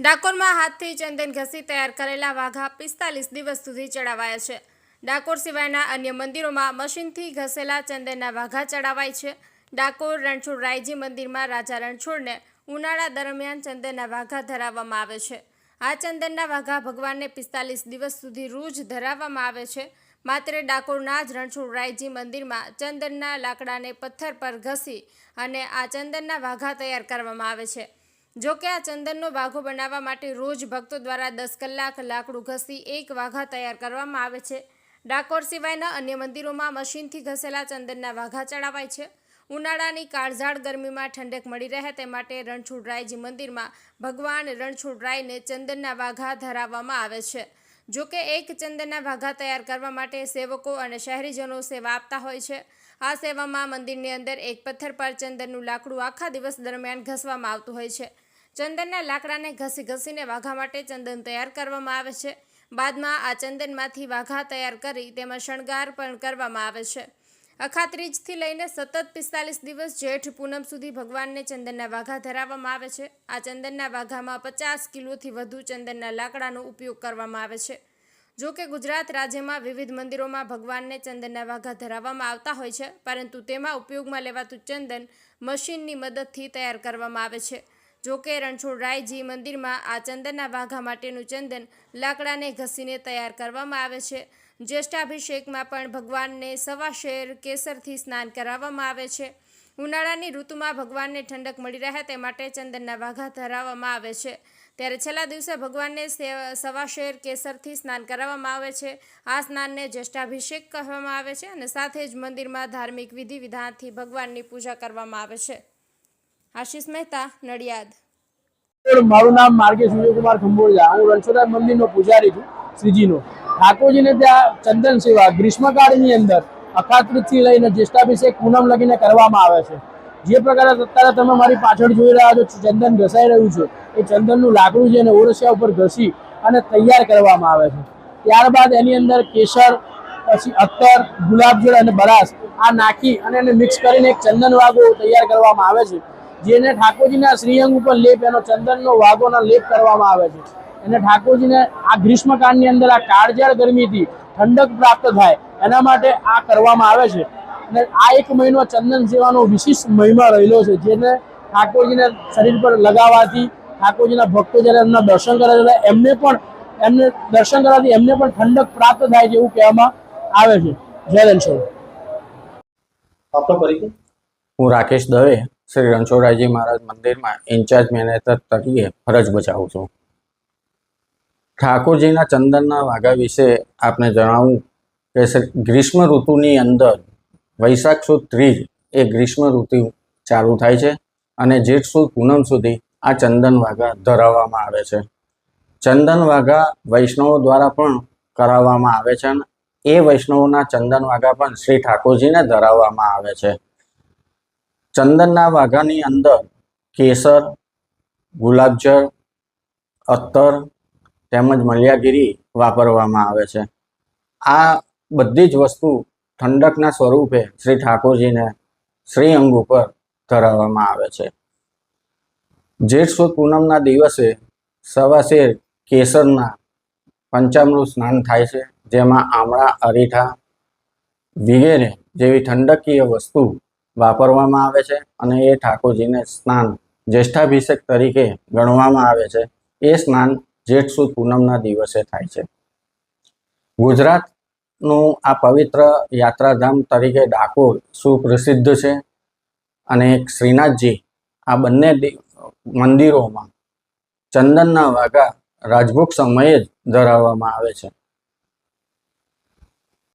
ડાકોરમાં હાથથી ચંદન ઘસી તૈયાર કરેલા વાઘા 45 દિવસ સુધી ચડાવાયા છે। ડાકોર સિવાયના અન્ય મંદિરોમાં મશીનથી ઘસેલા ચંદનના વાઘા ચડાવાય છે। ડાકોર રણછોડરાયજી મંદિરમાં રાજા રણછોડને ઉનાળા દરમિયાન ચંદનના વાઘા ધરાવવામાં આવે છે। આ ચંદનના વાઘા ભગવાનને 45 દિવસ સુધી રોજ ધરાવવામાં આવે છે। માત્ર ડાકોરના જ રણછોડરાયજી મંદિરમાં ચંદનના લાકડાને પથ્થર પર ઘસી અને આ ચંદનના વાઘા તૈયાર કરવામાં આવે છે। જો કે આ ચંદનનો વાઘો બનાવવા માટે રોજ ભક્તો દ્વારા 10 કલાક લાકડું ઘસી એક વાઘા તૈયાર કરવામાં આવે છે। ડાકોર સિવાયના અન્ય મંદિરોમાં મશીનથી ઘસેલા ચંદનના વાઘા ચડાવાય છે। ઉનાળાની કાળઝાળ ગરમીમાં ઠંડક મળી રહે તે માટે રણછોડરાયજી મંદિરમાં ભગવાન રણછોડરાયને ચંદનના વાઘા ધરાવવામાં આવે છે। જો કે એક ચંદનના વાઘા તૈયાર કરવા માટે સેવકો અને શહેરીજનો સેવા આપતા હોય છે। આ સેવામાં મંદિરની અંદર એક પથ્થર પર ચંદનનું લાકડું આખા દિવસ દરમિયાન ઘસવામાં આવતું હોય છે। ચંદનના લાકડાને ઘસીને વાઘા માટે ચંદન તૈયાર કરવામાં આવે છે। બાદમાં આ ચંદનમાંથી વાઘા તૈયાર કરી તેમાં શણગાર પણ કરવામાં આવે છે। અખાત્રીજથી લઈને સતત 45 દિવસ જેઠ પૂનમ સુધી ભગવાનને ચંદનના વાઘા ધરાવવામાં આવે છે। આ ચંદનના વાઘામાં 50 કિલોથી વધુ ચંદનના લાકડાનો ઉપયોગ કરવામાં આવે છે। જો કે ગુજરાત રાજ્યમાં વિવિધ મંદિરોમાં ભગવાનને ચંદનના વાઘા ધરાવવામાં આવતા હોય છે, પરંતુ તેમાં ઉપયોગમાં લેવાતું ચંદન મશીનની મદદથી તૈયાર કરવામાં આવે છે। જો કે રણછોડરાયજી મંદિરમાં આ ચંદનના વાઘા માટેનું ચંદન લાકડાને ઘસીને તૈયાર કરવામાં આવે છે। જ્યેષ્ઠાભિષેકમાં પણ ભગવાનને સવા શેર કેસરથી સ્નાન કરાવવામાં આવે છે। ઉનાળાની ઋતુમાં ભગવાનને ઠંડક મળી રહે તે માટે ચંદનના વાઘા ધરાવવામાં આવે છે। ત્યારે છેલ્લા દિવસે ભગવાનને સવા શેર કેસરથી સ્નાન કરાવવામાં આવે છે। આ સ્નાનને જ્યેષ્ઠાભિષેક કહેવામાં આવે છે અને સાથે જ મંદિરમાં ધાર્મિક વિધિ વિધાનથી ભગવાનની પૂજા કરવામાં આવે છે। આશીષ મહેતા, નડિયાદ। મારું નામ માર્ગે સૂર્યકુમાર ખંભોળિયા, હું રણછોડરાય મંદિરનો પૂજારી છું, શ્રીજીનો। ઠાકોરજીને ત્યાં ચંદન સેવા ગ્રીષ્મકાળની અંદર અખાત્રીજથી લઈને જ્યેષ્ઠાભિષેક પૂનમ લગીને કરવામાં આવે છે। જે પ્રકારે અત્યારે તમે મારી પાછળ જોઈ રહ્યા છો, ચંદન ઘસાઈ રહ્યું છે, એ ચંદનનું લાકડું છે એને ઓરસિયા ઉપર ઘસી અને તૈયાર કરવામાં આવે છે। ત્યારબાદ એની અંદર કેસર, પછી અત્તર, ગુલાબજળ અને બરાસ આ નાખી અને એને મિક્સ કરીને એક ચંદન વાઘો તૈયાર કરવામાં આવે છે, જેને ઠાકોરજીના શ્રીઅંગ ઉપર લેપ, એનો ચંદનનો વાઘોના લેપ કરવામાં આવે છે। અને ઠાકોરજીને આ ગ્રીષ્મકાળની અંદર આ કાળઝાળ ગરમીથી ઠંડક પ્રાપ્ત થાય એના માટે આ કરવામાં આવે છે। અને આ એક મહિનો ચંદન સેવાનો વિશિષ્ટ મહિમા રહેલો છે, જેને ઠાકોરજીને શરીર પર લગાવવાથી ઠાકોરજીના ભક્તો જ્યારે એમના દર્શન કરે છે એમને દર્શન કરવાથી એમને પણ ઠંડક પ્રાપ્ત થાય છે એવું કહેવામાં આવે છે। જય રણછોડ। હું રાકેશ દવે શ્રી રણછોડરાયજી મહારાજ મંદિરમાં ઇન્ચાર્જ મેનેજર તરીકે ફરજ બજાવું છું। ઠાકોરજીના ચંદનના વાઘા વિશે આપને જણાવું કે ગ્રીષ્મ ઋતુની અંદર વૈશાખ સુદ ત્રીજ એ ગ્રીષ્મ ઋતુ ચાલુ થાય છે અને જેઠ સુદ પૂનમ સુધી આ ચંદન વાઘા ધરાવવામાં આવે છે। ચંદન વાઘા વૈષ્ણવો દ્વારા પણ કરાવવામાં આવે છે અને એ વૈષ્ણવોના ચંદન વાઘા પણ શ્રી ઠાકોરજીને ધરાવવામાં આવે છે। ચંદનના વાઘાની અંદર કેસર, ગુલાબજળ, અત્તર તેમજ મલિયાગીરી વાપરવામાં આવે છે। આ બધી જ વસ્તુ ઠંડકના સ્વરૂપે શ્રી ઠાકોરજીને શ્રી અંગ ઉપર ધરાવવામાં આવે છે। જેઠ સુદ પૂનમના દિવસે સવાશેર કેસરના પંચામૃત સ્નાન થાય છે, જેમાં આમળા, અરીઠા વગેરે જેવી ઠંડકીય વસ્તુ વાપરવામાં આવે છે અને એ ઠાકોરજીને સ્નાન જ્યેષ્ઠાભિષેક તરીકે ગણવામાં આવે છે। એ સ્નાન જેઠ સુદ પૂનમના દિવસે થાય છે। ગુજરાતનું આ પવિત્ર યાત્રાધામ તરીકે ડાકોર સુપ્રસિદ્ધ છે અને શ્રીનાથજી આ બંને મંદિરોમાં ચંદનના વાઘા રાજભોગ સમયે જ ધરાવવામાં આવે છે।